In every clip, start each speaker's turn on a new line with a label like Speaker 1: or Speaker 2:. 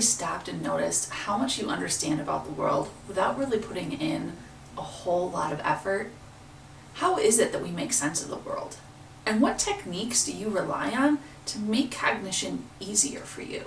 Speaker 1: really stopped and noticed how much you understand about the world without really putting in a whole lot of effort? How is it that we make sense of the world? And what techniques do you rely on to make cognition easier for you?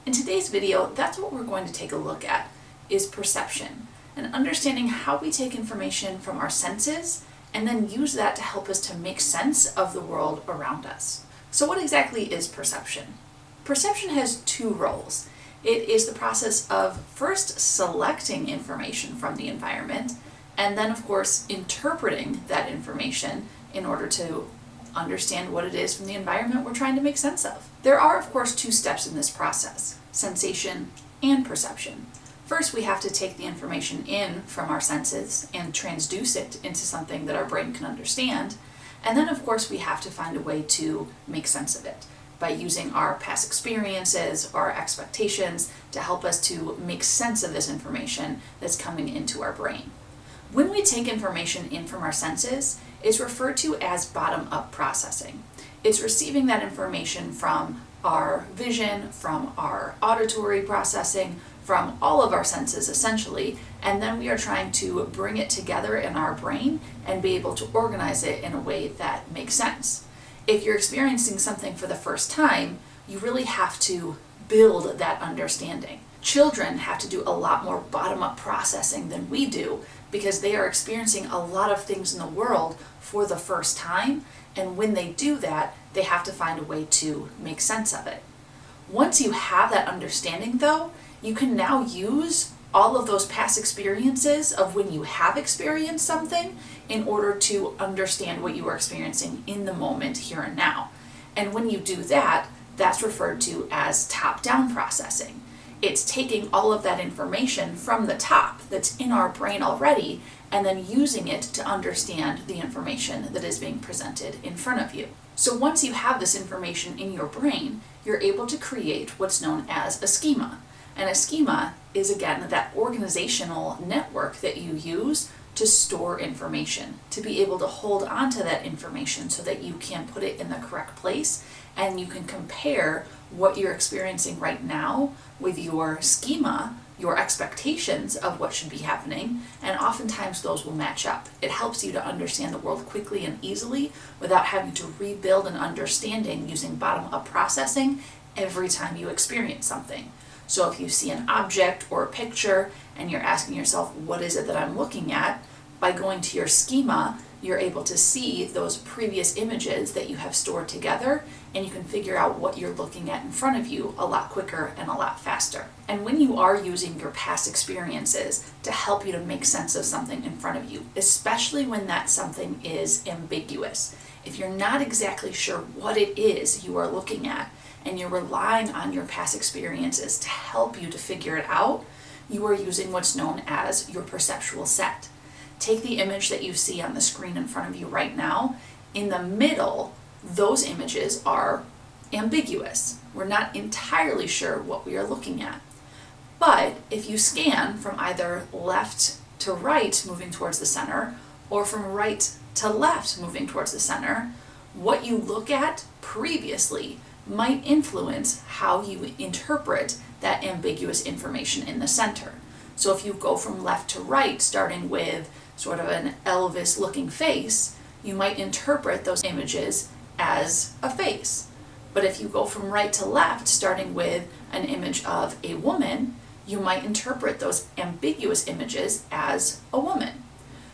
Speaker 1: In today's video, that's what we're going to take a look at, is perception, and understanding how we take information from our senses and then use that to help us to make sense of the world around us. So what exactly is perception? Perception has two roles. It is the process of first selecting information from the environment, and then of course interpreting that information in order to understand what it is from the environment we're trying to make sense of. There are of course two steps in this process, sensation and perception. First, we have to take the information in from our senses and transduce it into something that our brain can understand. And then of course we have to find a way to make sense of it by using our past experiences or expectations to help us to make sense of this information that's coming into our brain. When we take information in from our senses, it's referred to as bottom-up processing. It's receiving that information from our vision, from our auditory processing, from all of our senses essentially, and then we are trying to bring it together in our brain and be able to organize it in a way that makes sense. If you're experiencing something for the first time, you really have to build that understanding. Children have to do a lot more bottom-up processing than we do because they are experiencing a lot of things in the world for the first time, and when they do that, they have to find a way to make sense of it. Once you have that understanding though, you can now use all of those past experiences of when you have experienced something in order to understand what you are experiencing in the moment here and now. And when you do that, that's referred to as top-down processing. It's taking all of that information from the top that's in our brain already and then using it to understand the information that is being presented in front of you. So once you have this information in your brain, you're able to create what's known as a schema. And a schema is, again, that organizational network that you use to store information, to be able to hold on to that information so that you can put it in the correct place and you can compare what you're experiencing right now with your schema, your expectations of what should be happening, and oftentimes those will match up. It helps you to understand the world quickly and easily without having to rebuild an understanding using bottom-up processing every time you experience something. So if you see an object or a picture and you're asking yourself, what is it that I'm looking at? By going to your schema, you're able to see those previous images that you have stored together, and you can figure out what you're looking at in front of you a lot quicker and a lot faster. And when you are using your past experiences to help you to make sense of something in front of you, especially when that something is ambiguous, if you're not exactly sure what it is you are looking at, and you're relying on your past experiences to help you to figure it out, you are using what's known as your perceptual set. Take the image that you see on the screen in front of you right now. In the middle, those images are ambiguous. We're not entirely sure what we are looking at. But if you scan from either left to right, moving towards the center, or from right to left, moving towards the center, what you look at previously might influence how you interpret that ambiguous information in the center. So if you go from left to right, starting with sort of an Elvis looking face, you might interpret those images as a face. But if you go from right to left, starting with an image of a woman, you might interpret those ambiguous images as a woman.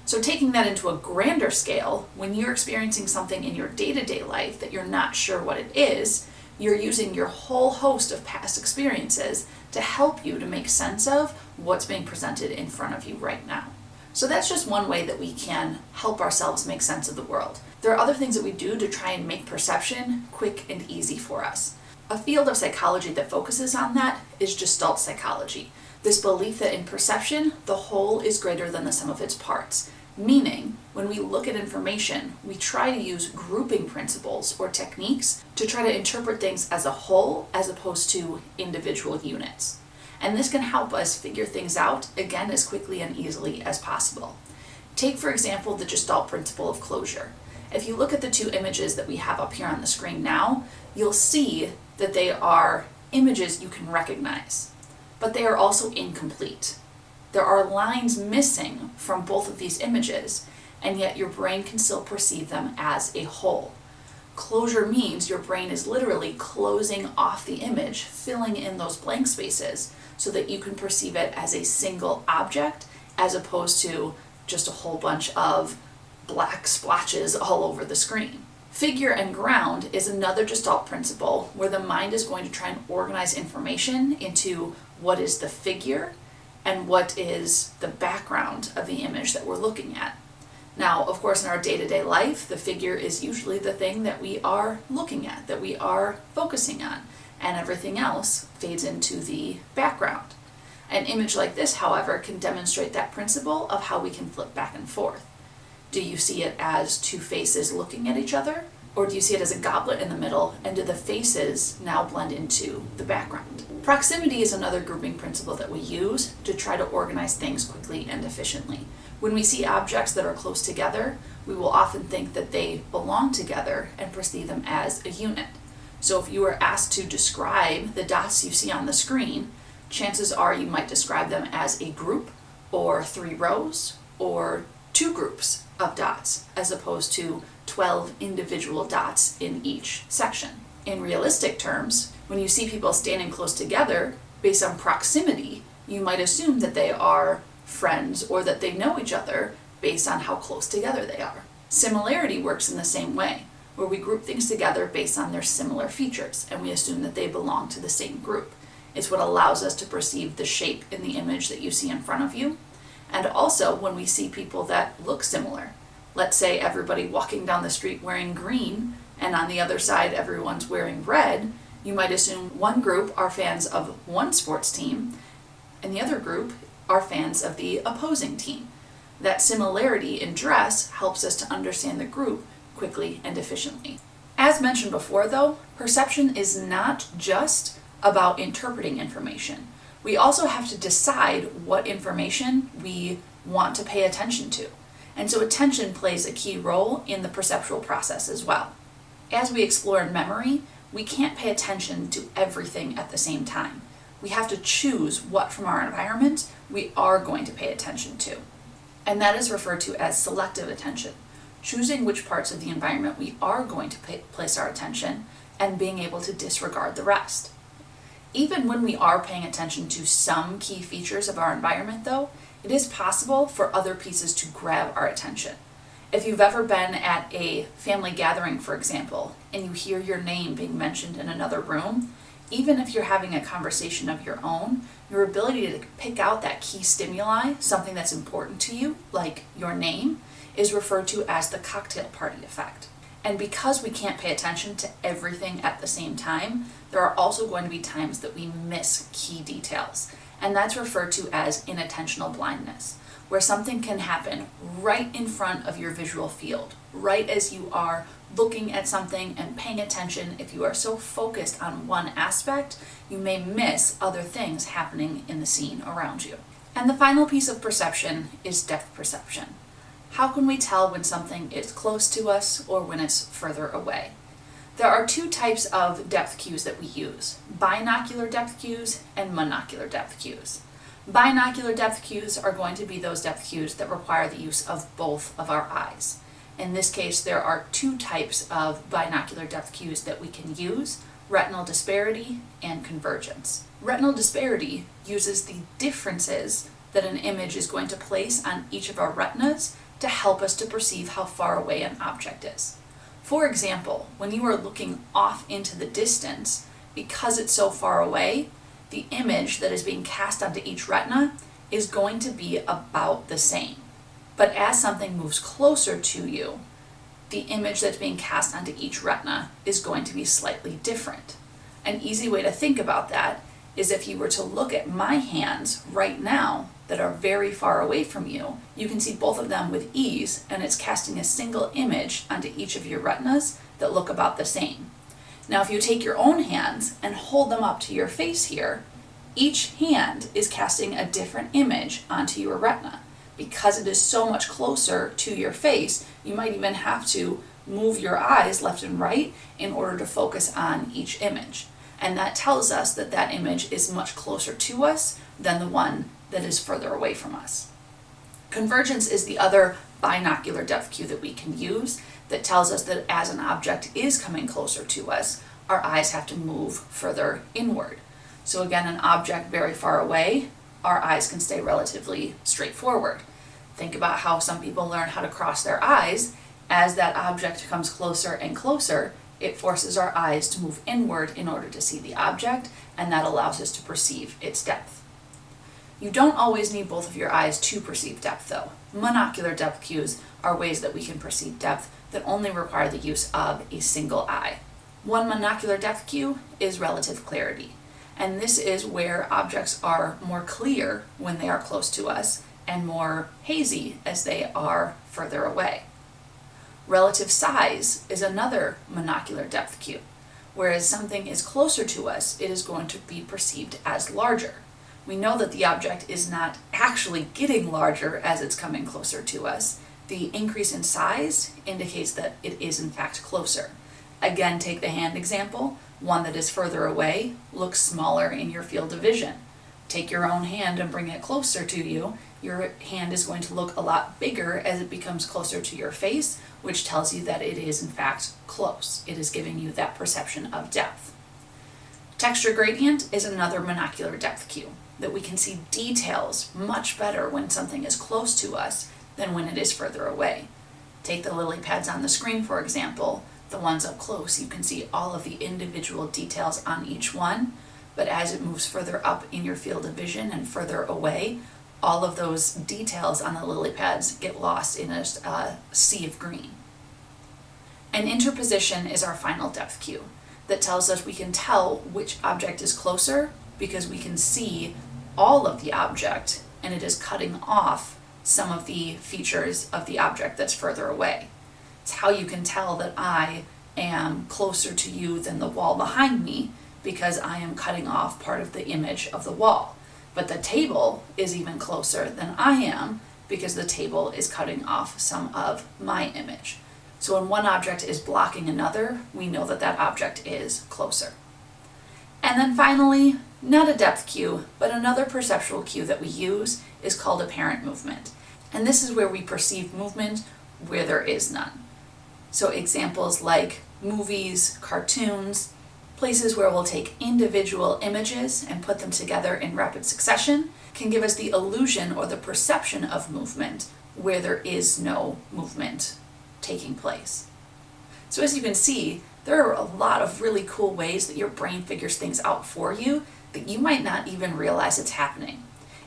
Speaker 1: So taking that into a grander scale, when you're experiencing something in your day-to-day life that you're not sure what it is, you're using your whole host of past experiences to help you to make sense of what's being presented in front of you right now. So that's just one way that we can help ourselves make sense of the world. There are other things that we do to try and make perception quick and easy for us. A field of psychology that focuses on that is Gestalt psychology. This belief that in perception, the whole is greater than the sum of its parts. Meaning, when we look at information, we try to use grouping principles or techniques to try to interpret things as a whole as opposed to individual units. And this can help us figure things out, again, as quickly and easily as possible. Take, for example, the Gestalt principle of closure. If you look at the two images that we have up here on the screen now, you'll see that they are images you can recognize, but they are also incomplete. There are lines missing from both of these images, and yet your brain can still perceive them as a whole. Closure means your brain is literally closing off the image, filling in those blank spaces so that you can perceive it as a single object as opposed to just a whole bunch of black splotches all over the screen. Figure and ground is another Gestalt principle where the mind is going to try and organize information into what is the figure and what is the background of the image that we're looking at. Now, of course, in our day-to-day life, the figure is usually the thing that we are looking at, that we are focusing on, and everything else fades into the background. An image like this, however, can demonstrate that principle of how we can flip back and forth. Do you see it as two faces looking at each other? Or do you see it as a goblet in the middle, and do the faces now blend into the background? Proximity is another grouping principle that we use to try to organize things quickly and efficiently. When we see objects that are close together, we will often think that they belong together and perceive them as a unit. So if you were asked to describe the dots you see on the screen, chances are you might describe them as a group, or 3 rows, or 2 groups of dots, as opposed to 12 individual dots in each section. In realistic terms, when you see people standing close together, based on proximity, you might assume that they are friends or that they know each other based on how close together they are. Similarity works in the same way, where we group things together based on their similar features, and we assume that they belong to the same group. It's what allows us to perceive the shape in the image that you see in front of you. And also when we see people that look similar. Let's say everybody walking down the street wearing green, and on the other side everyone's wearing red, you might assume one group are fans of one sports team, and the other group are fans of the opposing team. That similarity in dress helps us to understand the group quickly and efficiently. As mentioned before though, perception is not just about interpreting information. We also have to decide what information we want to pay attention to. And so attention plays a key role in the perceptual process as well. As we explore in memory, we can't pay attention to everything at the same time. We have to choose what from our environment we are going to pay attention to. And that is referred to as selective attention, choosing which parts of the environment we are going to place our attention and being able to disregard the rest. Even when we are paying attention to some key features of our environment though, it is possible for other pieces to grab our attention. If you've ever been at a family gathering, for example, and you hear your name being mentioned in another room, even if you're having a conversation of your own, your ability to pick out that key stimuli, something that's important to you, like your name, is referred to as the cocktail party effect. And because we can't pay attention to everything at the same time, there are also going to be times that we miss key details. And that's referred to as inattentional blindness, where something can happen right in front of your visual field, right as you are looking at something and paying attention. If you are so focused on one aspect, you may miss other things happening in the scene around you. And the final piece of perception is depth perception. How can we tell when something is close to us or when it's further away? There are 2 types of depth cues that we use, binocular depth cues and monocular depth cues. Binocular depth cues are going to be those depth cues that require the use of both of our eyes. In this case, there are 2 types of binocular depth cues that we can use, retinal disparity and convergence. Retinal disparity uses the differences that an image is going to place on each of our retinas to help us to perceive how far away an object is. For example, when you are looking off into the distance, because it's so far away, the image that is being cast onto each retina is going to be about the same. But as something moves closer to you, the image that's being cast onto each retina is going to be slightly different. An easy way to think about that is if you were to look at my hands right now that are very far away from you, you can see both of them with ease, and it's casting a single image onto each of your retinas that look about the same. Now if you take your own hands and hold them up to your face here, each hand is casting a different image onto your retina. Because it is so much closer to your face, you might even have to move your eyes left and right in order to focus on each image. And that tells us that that image is much closer to us than the one that is further away from us. Convergence is the other binocular depth cue that we can use that tells us that as an object is coming closer to us, our eyes have to move further inward. So again, an object very far away, our eyes can stay relatively straight forward. Think about how some people learn how to cross their eyes. As that object comes closer and closer, it forces our eyes to move inward in order to see the object, and that allows us to perceive its depth. You don't always need both of your eyes to perceive depth though. Monocular depth cues are ways that we can perceive depth that only require the use of a single eye. One monocular depth cue is relative clarity, and this is where objects are more clear when they are close to us and more hazy as they are further away. Relative size is another monocular depth cue. Whereas something is closer to us, it is going to be perceived as larger. We know that the object is not actually getting larger as it's coming closer to us. The increase in size indicates that it is in fact closer. Again, take the hand example. One that is further away looks smaller in your field of vision. Take your own hand and bring it closer to you. Your hand is going to look a lot bigger as it becomes closer to your face, which tells you that it is in fact close. It is giving you that perception of depth. Texture gradient is another monocular depth cue, that we can see details much better when something is close to us than when it is further away. Take the lily pads on the screen, for example. The ones up close, you can see all of the individual details on each one, but as it moves further up in your field of vision and further away, all of those details on the lily pads get lost in a sea of green. An interposition is our final depth cue that tells us we can tell which object is closer because we can see all of the object and it is cutting off some of the features of the object that's further away. It's how you can tell that I am closer to you than the wall behind me because I am cutting off part of the image of the wall. But the table is even closer than I am because the table is cutting off some of my image. So when one object is blocking another, we know that that object is closer. And then finally, not a depth cue, but another perceptual cue that we use is called apparent movement. And this is where we perceive movement where there is none. So examples like movies, cartoons, places where we'll take individual images and put them together in rapid succession can give us the illusion or the perception of movement where there is no movement taking place. So as you can see, there are a lot of really cool ways that your brain figures things out for you that you might not even realize it's happening.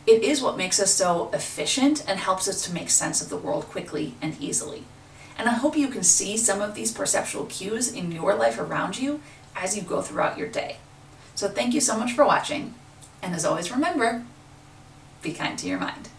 Speaker 1: It is what makes us so efficient and helps us to make sense of the world quickly and easily. And I hope you can see some of these perceptual cues in your life around you as you go throughout your day. So thank you so much for watching, and as always remember, be kind to your mind.